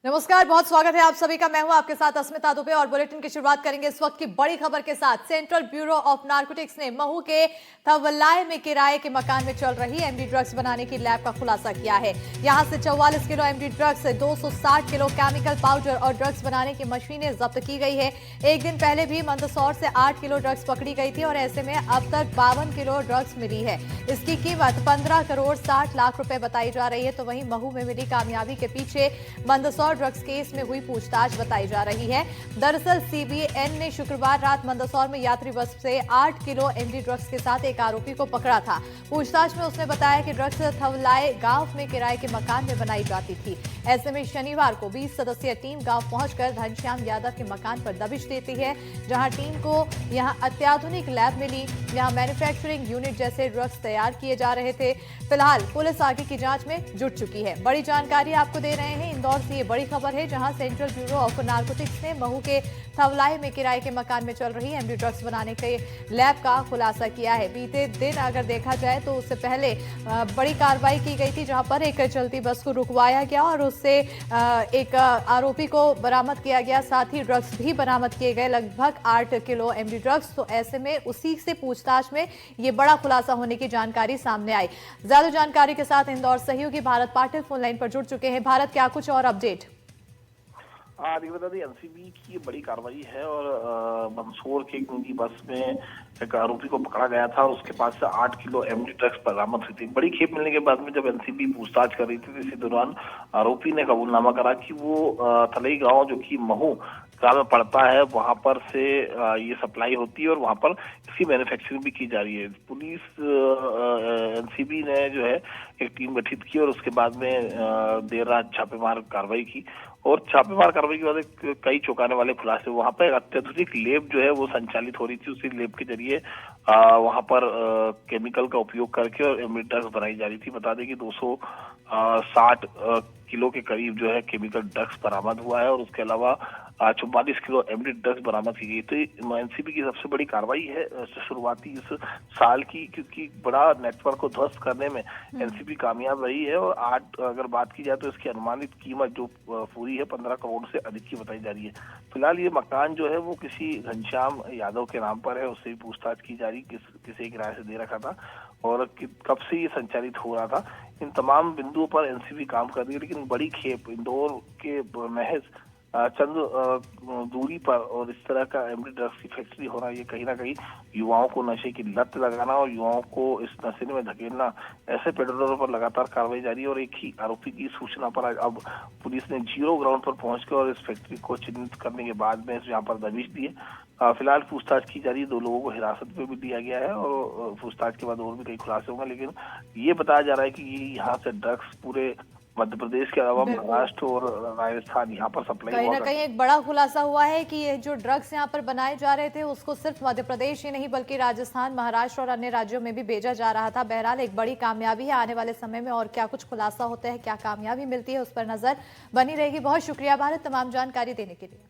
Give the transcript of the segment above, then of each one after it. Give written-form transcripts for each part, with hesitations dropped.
नमस्कार, बहुत स्वागत है आप सभी का। मैं हूं आपके साथ अस्मिता दुबे और बुलेटिन की शुरुआत करेंगे इस वक्त की बड़ी खबर के साथ। सेंट्रल ब्यूरो ऑफ नारकोटिक्स ने महू के थवल्लाए में किराए के मकान में चल रही एमडी ड्रग्स बनाने की लैब का खुलासा किया है। यहां से 44 kilo MD drugs, 260 kilo chemical powder और ड्रग्स बनाने की मशीनें जब्त की गई है। एक दिन पहले भी मंदसौर से 8 किलो ड्रग्स पकड़ी गई थी और ऐसे में अब तक 52 किलो ड्रग्स मिली है। इसकी कीमत 15 करोड़ 60 लाख रुपए बताई जा रही है। तो वहीं महू में मिली कामयाबी के पीछे मंदसौर ड्रग्स केस में हुई पूछताछ बताई जा रही है। दरअसल सीबीएन ने शुक्रवार रात मंदसौर में यात्री बस से 8 किलो एमडी ड्रग्स के साथ एक आरोपी को पकड़ा था। पूछताछ में उसने बताया कि ड्रग्स थवल्लाए गांव में किराए के मकान में बनाई जाती थी। ऐसे में शनिवार को 20 सदस्यीय टीम गांव पहुंचकर घनश्याम यादव के मकान पर दबिश देती है, जहां टीम को यहां अत्याधुनिक लैब मिली। यहां मैन्युफैक्चरिंग यूनिट जैसे ड्रग्स तैयार किए जा रहे थे। फिलहाल पुलिस आगे की जांच में जुट चुकी है। बड़ी जानकारी आपको दे रहे हैं इंदौर से। ये बड़ी खबर है, जहां सेंट्रल ब्यूरो ऑफ नारकोटिक्स ने महू के थवल्लाए में किराए के मकान में चल रही एमडी ड्रग्स बनाने के लैब का खुलासा किया है। बीते दिन अगर देखा जाए तो उससे पहले बड़ी कार्रवाई की गई थी, जहां पर एक चलती बस को रुकवाया गया और उससे एक आरोपी को बरामद किया गया। साथ ही ड्रग्स भी बरामद किए गए, लगभग 8 किलो एमडी ड्रग्स। तो ऐसे में उसी से पूछताछ में ये बड़ा खुलासा होने की जानकारी सामने आई। ज्यादा जानकारी के साथ इंदौर सहयोगी भारत पाटिल फोन लाइन पर जुड़ चुके हैं। भारत, क्या कुछ और अपडेट? देखिए, बता दें एनसीबी की बड़ी कार्रवाई है और मंदसौर के निजी बस में एक आरोपी को पकड़ा गया था। उसके पास से 8 किलो एमडी ड्रग्स बरामद हुई थी। बड़ी खेप मिलने के बाद में जब एनसीबी पूछताछ कर रही थी, इसी दौरान आरोपी ने कबूलनामा करा कि वो तलई गांव, जो कि महू गांव में पड़ता है, वहां पर से ये सप्लाई होती है और वहां पर इसकी मैन्युफैक्चरिंग भी की जा रही है। पुलिस एनसीबी ने जो है एक टीम गठित की और उसके बाद में देर रात छापेमार कार्रवाई की और छापेमार कार्रवाई के बाद कई चौंकाने वाले खुलासे। वहां पर एक अत्याधुनिक लैब जो है वो संचालित हो रही थी। उसी लैब के जरिए वहां पर केमिकल का उपयोग करके और एमडी ड्रग्स बनाई जा रही थी। बता दें कि 260 किलो के करीब जो है केमिकल ड्रग्स बरामद हुआ है और उसके अलावा 44 किलो एमडी ड्रग्स बरामद की गई। तो एनसीबी की सबसे बड़ी कार्रवाई है शुरुआती इस साल की, क्योंकि बड़ा नेटवर्क को ध्वस्त करने में एनसीबी कामयाब रही है। और आज अगर बात की जाए तो इसकी अनुमानित कीमत जो पूरी है 15 करोड़ से अधिक की बताई जा रही है। फिलहाल ये मकान जो है वो किसी घनश्याम यादव के नाम पर है। उससे भी पूछताछ की जा रही, किसे किराए से दे रखा था और कब से ये संचालित हो रहा था। इन तमाम बिंदुओं पर एनसीबी काम कर रही है। लेकिन बड़ी खेप इंदौर के महज चंद दूरी पर और इस तरह का एमडी ड्रग्स की फैक्ट्री होना, ये कहीं ना कहीं युवाओं को नशे की लत लगाना और युवाओं को इस नशे में धकेलना, ऐसे पेडलरों पर लगातार कार्रवाई जारी है। और एक ही आरोपी की सूचना पर अब पुलिस ने जीरो ग्राउंड पर पहुंचकर और इस फैक्ट्री को चिन्हित करने के बाद में यहाँ पर दबिश दी है। फिलहाल पूछताछ की जा रही है। 2 लोगों को हिरासत में भी लिया गया है और पूछताछ के बाद और भी कई खुलासे होंगे। लेकिन ये बताया जा रहा है कि ये यहाँ से ड्रग्स पूरे मध्य प्रदेश के अलावा महाराष्ट्र और राजस्थान यहाँ पर सप्लाई कहीं ना कहीं एक बड़ा खुलासा हुआ है कि ये जो ड्रग्स यहाँ पर बनाए जा रहे थे उसको सिर्फ मध्य प्रदेश ही नहीं बल्कि राजस्थान, महाराष्ट्र और अन्य राज्यों में भी भेजा जा रहा था। बहरहाल एक बड़ी कामयाबी है। आने वाले समय में और क्या कुछ खुलासा होता है, क्या कामयाबी मिलती है, उस पर नजर बनी रहेगी। बहुत शुक्रिया भारत तमाम जानकारी देने के लिए।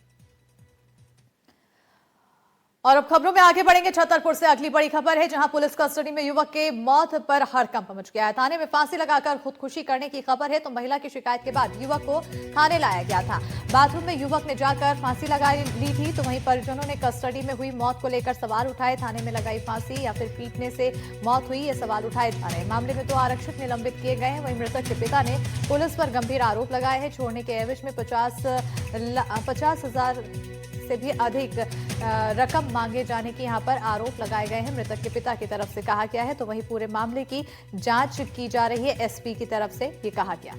और अब खबरों में आगे बढ़ेंगे। छतरपुर से अगली बड़ी खबर है, जहां पुलिस कस्टडी में युवक के मौत पर हड़कंप मच गया है। थाने में फांसी लगाकर खुदकुशी करने की खबर है। तो महिला की शिकायत के बाद युवक को थाने लाया गया था। बाथरूम में युवक ने जाकर फांसी लगा ली थी। तो वहीं परिजनों ने कस्टडी में हुई मौत को लेकर सवाल उठाए। थाने में लगाई फांसी या फिर पीटने से मौत हुई, ये सवाल उठाए जा रहे हैं। मामले में 2 आरक्षित निलंबित किए गए हैं। वहीं मृतक के पिता ने पुलिस पर गंभीर आरोप लगाए हैं। छोड़ने के एवज में 50,000 से भी अधिक रकम मांगे जाने के यहां पर आरोप लगाए गए हैं, मृतक के पिता की तरफ से कहा गया है। तो वहीं पूरे मामले की जांच की जा रही है, एसपी की तरफ से ये कहा गया।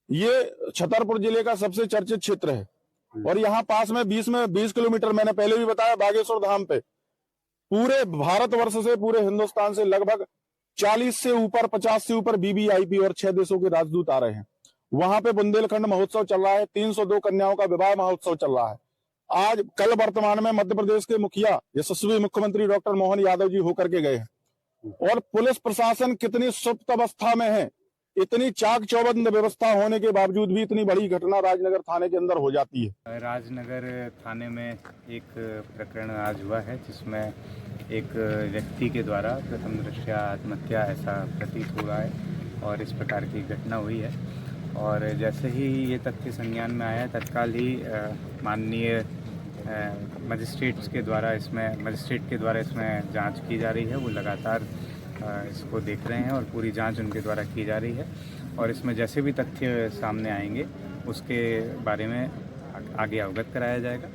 ये छतरपुर जिले का सबसे चर्चित क्षेत्र है और यहाँ पास में 20 किलोमीटर, मैंने पहले भी बताया, बागेश्वर धाम पे पूरे भारतवर्ष से, पूरे हिंदुस्तान से लगभग 40 से ऊपर, 50 से ऊपर वीवीआईपी और 6 देशों के राजदूत आ रहे हैं। वहां पे बुंदेलखंड महोत्सव चल रहा है। 302 कन्याओं का विवाह महोत्सव चल रहा है। आज कल वर्तमान में मध्य प्रदेश के मुखिया, यशस्वी मुख्यमंत्री डॉक्टर मोहन यादव जी होकर के गए हैं। और पुलिस प्रशासन कितनी सुप्त अवस्था में है, इतनी चाक चौबंद व्यवस्था होने के बावजूद भी इतनी बड़ी घटना राजनगर थाने के अंदर हो जाती है। राजनगर थाने में एक प्रकरण आज हुआ है, जिसमें एक व्यक्ति के द्वारा प्रथम दृष्टया आत्महत्या ऐसा प्रतीत हो रहा है और इस प्रकार की घटना हुई है। और जैसे ही ये तथ्य संज्ञान में आया, तत्काल ही माननीय मजिस्ट्रेट के द्वारा इसमें जांच की जा रही है। वो लगातार इसको देख रहे हैं और पूरी जांच उनके द्वारा की जा रही है। और इसमें जैसे भी तथ्य सामने आएंगे उसके बारे में आगे अवगत कराया जाएगा।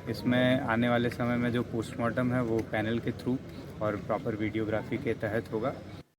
इसमें आने वाले समय में जो पोस्टमार्टम है वो पैनल के थ्रू और प्रॉपर वीडियोग्राफी के तहत होगा।